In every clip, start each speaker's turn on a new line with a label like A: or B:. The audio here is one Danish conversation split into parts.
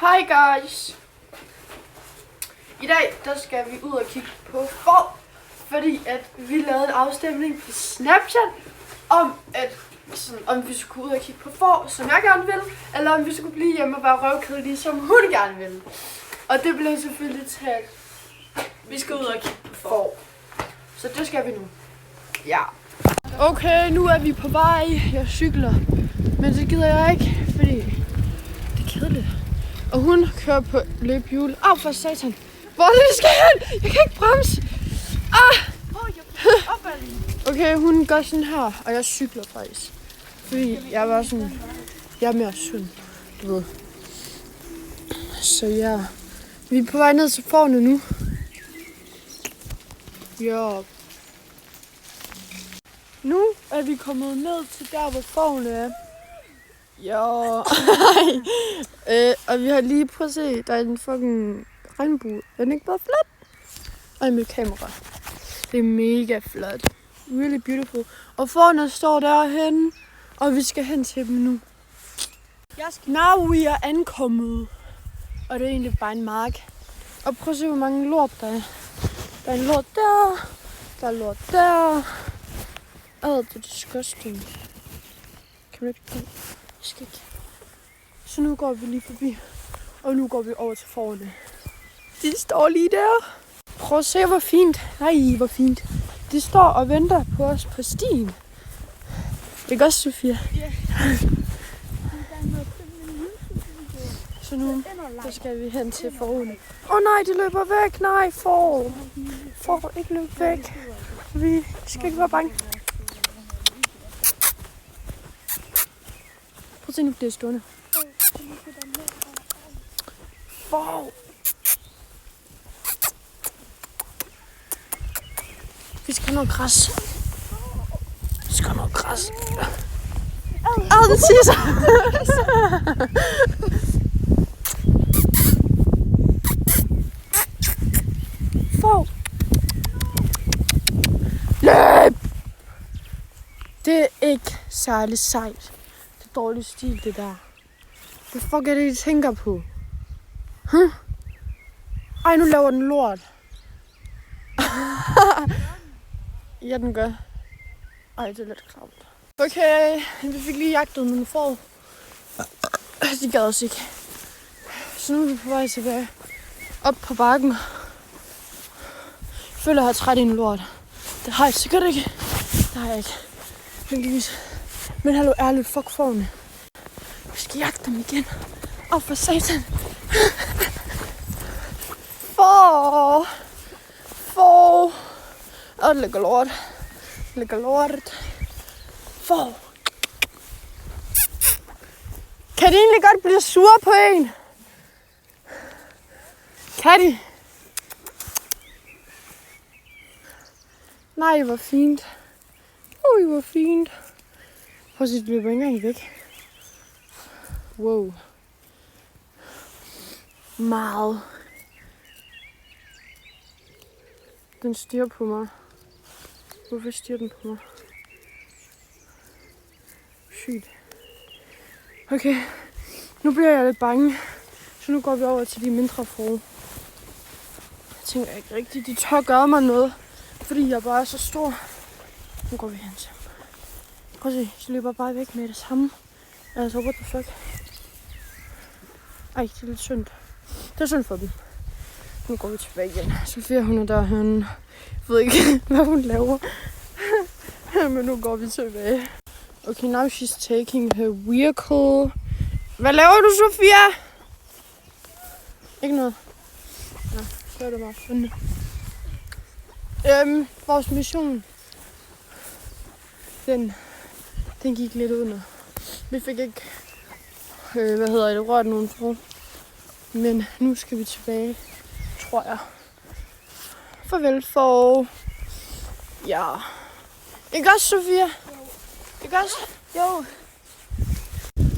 A: Hi guys! I dag der skal vi ud og kigge på får, fordi at vi lavede en afstemning på Snapchat om vi skulle ud og kigge på får, som jeg gerne ville, eller om vi skulle blive hjemme og være røvkedelige, som hun gerne ville. Og det blev selvfølgelig til, at vi skal ud og kigge på får. Så det skal vi nu. Ja. Okay, nu er vi på vej. Jeg cykler, men det gider jeg ikke, fordi det er kedeligt. Og hun kører på løbehjul. Au for satan. Hvor skal jeg hen? Jeg kan ikke bremse. Okay, hun gør sådan her, og jeg cykler faktisk. Fordi jeg var sådan, jeg er mere sund, du ved. Så ja, vi er på vej ned til fårene nu. Ja. Nu er vi kommet ned til der, hvor fårene er. Ja. Og vi har lige prøvet at se, der er en fucking regnbue. Er den ikke bare flot? Og mit kamera. Det er mega flot. Really beautiful. Og fårene står derhen, og vi skal hen til dem nu. Now we er ankommet. Og det er egentlig bare en mark. Og prøv at se, hvor mange lort der er. Der er en lort der. Der er lort der. Det er disgusting. Kan man ikke gå? Skik. Så nu går vi lige forbi. Og nu går vi over til fårene. De står lige der. Prøv at se, hvor fint. Nej, hvor fint. De står og venter på os på stien. Det gør Sofia. Ja. Så nu så skal vi hen til fårene. Nej, de løber væk. Nej, får ikke løbe væk. Vi skal ikke være bange. Prøv at se nu, det er stående. Får. Vi skal have noget græs. Den siger sig. Får. Løb! Det er ikke særlig sejt. Det er dårlig stil, det der. Hvad fuck er det, I tænker på? Ej, nu laver den lort. Ja, den gør. Ej, det er lidt klart. Okay, vi fik lige jagtet nogle får. De gad os ikke. Så nu er vi på vej tilbage. Op på bakken. Jeg føler, jeg har træt i en lort. Det har jeg sikkert ikke. Det har jeg ikke. Heldigvis. Men hallo, ærligt, fuck fårene. Vi skal jagte dem igen. For satan. Får. Det ligger lort. Får. Kan de egentlig godt blive sure på en? Kan de? Nej, hvor fint. Hvor fint. Prøv at se, det løber ikke engang væk. Wow. Meget. Den stirrer på mig. Hvorfor stirrer den på mig? Sygt. Okay, nu bliver jeg lidt bange. Så nu går vi over til de mindre får. Jeg tænker ikke rigtigt, de tør gøre mig noget. Fordi jeg bare er så stor. Nu går vi hen til dem. Prøv at se, de løber bare væk med det samme. Altså, what the fuck? Ej, det er lidt synd. Det er synd for dem. Nu går vi tilbage igen. Sofia, hun er derhen. Jeg ved ikke, hvad hun laver. Men nu går vi tilbage. Okay, now she's taking her vehicle. Hvad laver du, Sofia? Ikke noget. Nå, så er det bare spændende. Vores mission, den gik lidt under. Vi fik ikke, rørt nogen får. Men nu skal vi tilbage, tror jeg. Farvel for. Ja. Ikke også, Sofia? Jo. Ikke også? Jo.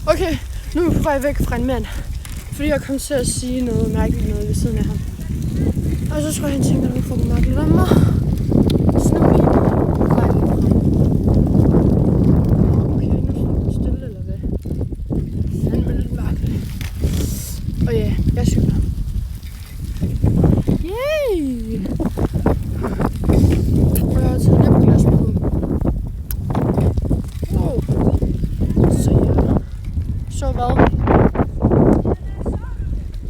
A: Okay, nu er vi på vej væk fra en mand. Fordi jeg kom til at sige noget mærkeligt noget ved siden af ham. Og så tror jeg, han tænker, at han får mærkeligt om mig. Så nu er vi på vej væk fra ham. Okay, nu står vi stille, eller hvad? Han er lidt mærkeligt. Og ja, jeg cykler. Yay! Og jeg har taget lipglas på. Wow. Så ja. Så hvad?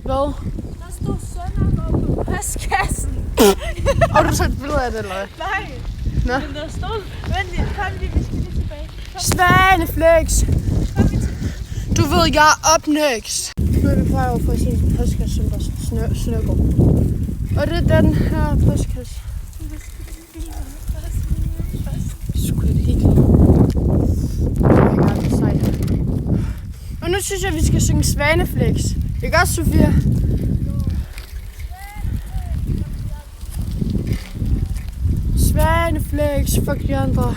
A: Hvad?
B: Der stod Søndergaard på postkassen.
A: Har du taget et billede af det, eller hvad?
B: Nej.
A: Nå.
B: Men der stod... Vent lige, kom lige, vi skal lige tilbage.
A: Svaneflex!
B: Kom lige tilbage.
A: Du ved, jeg er up next. Nu er vi på vej over for at se en postkasse, som der snøgår. Og det er den her postkasse. Sgu da ligeglad. Det er sejt. Og nu synes jeg, vi skal synge Svaneflex. Ikke også, Sofia? Svaneflex, fuck de andre.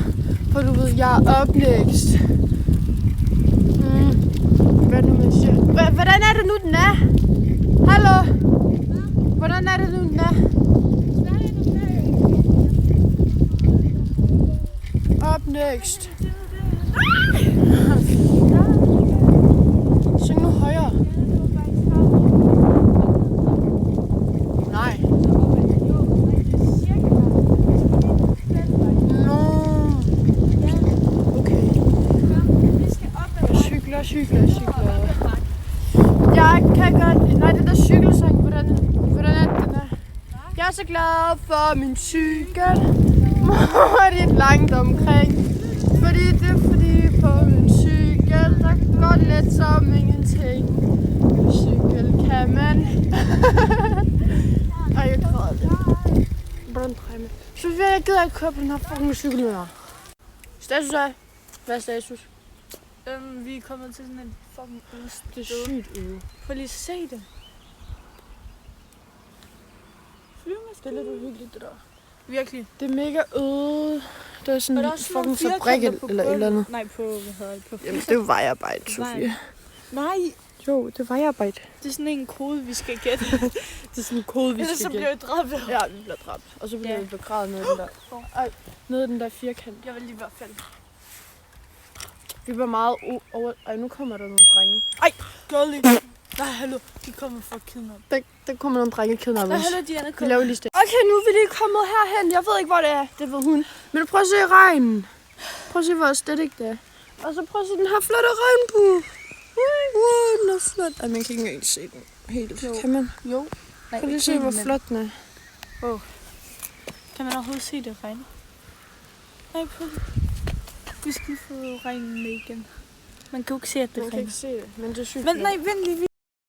A: For du ved, jeg er up next. Hvad nu, man siger? Hvordan er det nu, den er? Hallo? Hvordan er det nu, den er? Up next. Syng nu højere. Nej. Jeg cykler. Jeg kan godt... Nej, det der cykelsang, hvordan er det, den er? Jeg er så glad for min cykel. Hurtigt langt omkring. Fordi på min cykel, der går lidt som ingenting. Cykel kan man. Ej, jeg græder lidt. Hvordan drømme? Sofia, jeg gider ikke køre på den her fucking cykel mere. Status er? Hvad er status?
B: Vi er kommet til sådan en fucking øst.
A: Det er sygt ude.
B: Prøv lige at se det.
A: Det er lidt uhyggeligt, det der.
B: Virkelig.
A: Det er mega øde. Det er sådan
B: Og
A: en
B: der er også nogle
A: fucking fabrik
B: firkanter på
A: eller et eller andet.
B: Nej, på, hvad hedder det? På
A: Jamen, det er jo vejarbejde, Sofia.
B: Nej,
A: Jo, det er vejarbejde.
B: det er sådan en kode, vi skal gætte.
A: Det er sådan en kode, vi
B: Ellers så
A: skal
B: bliver
A: gætte.
B: vi dræbt.
A: Ja, vi bliver dræbt. Og så bliver
B: Ja.
A: vi begravet nede i den der. Ej, nede i den der firkant.
B: Jeg vil lige i hvert fald.
A: Vi var meget over... Ej, nu kommer der nogle drenge.
B: Ej, gør lige. Nej, hallo. De kommer for at kidnappe.
A: Der kommer nogle drenge kidnappet
B: Nej,
A: os.
B: hallo, Diana.
A: Vi laver lige stille. Okay, nu er vi lige kommet herhen. Jeg ved ikke, hvor det er. Det ved hun. Men prøv at se regnen. Prøv at se, hvor slet ikke det er. Og så prøv at se den her flotte regnbue. Den er flot. Ej, man kan ikke engang se den helt.
B: Jo.
A: Kan man?
B: Jo. Nej,
A: Prøv lige at se, hvor flot den er.
B: Kan man overhovedet se det regne? Nej, prøv. Vi skal lige få regnen med igen. Man kan jo ikke se, at det
A: Man kan
B: regner.
A: ikke se det, men det er sygt.
B: Men nej, vent lige.